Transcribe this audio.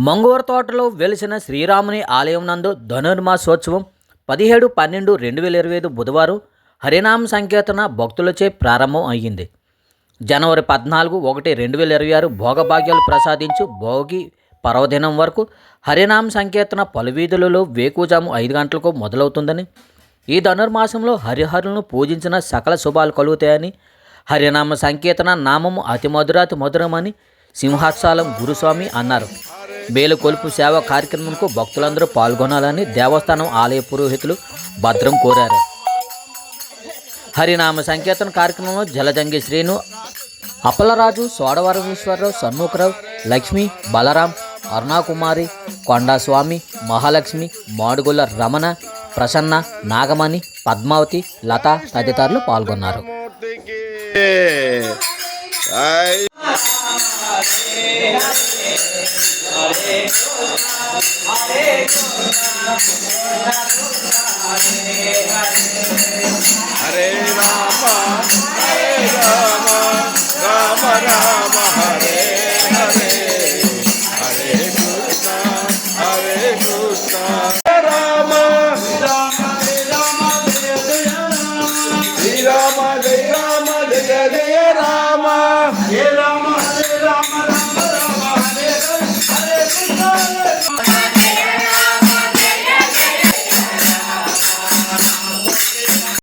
మంగూర తోటలో వెలిసిన శ్రీరాముని ఆలయం నందు ధనుర్మాసోత్సవం 17/12/2025 బుధవారం హరినామ సంకీర్తన భక్తులచే ప్రారంభం అయ్యింది. జనవరి 14/1/2026 భోగభాగ్యాలు ప్రసాదించు భోగి పర్వదినం వరకు హరినామ సంకీర్తన పలు వీధులలో వేకువజాము 5 గంటలకు మొదలవుతుందని, ఈ ధనుర్మాసంలో హరిహరులను పూజించిన సకల శుభాలు కలుగుతాయని, హరినామ సంకీర్తన నామము అతి మధురాతి మధురమని సింహాచలం గురుస్వామి అన్నారు. మేలుకొలుపు సేవ కార్యక్రమంకు భక్తులందరూ పాల్గొనాలని దేవస్థానం ఆలయ పురోహితులు భద్రం కోరారు. హరినామ సంకీర్తన కార్యక్రమంలో జలజంగి శ్రీను, అప్పలరాజు, సోడవరం ఈశ్వరరావు, సన్ముఖరావు, లక్ష్మి, బలరాం, అరుణాకుమారి, కొండాస్వామి, మహాలక్ష్మి, మాడుగుల రమణ, ప్రసన్న, నాగమణి, పద్మావతి, లత తదితరులు పాల్గొన్నారు. హరే రామ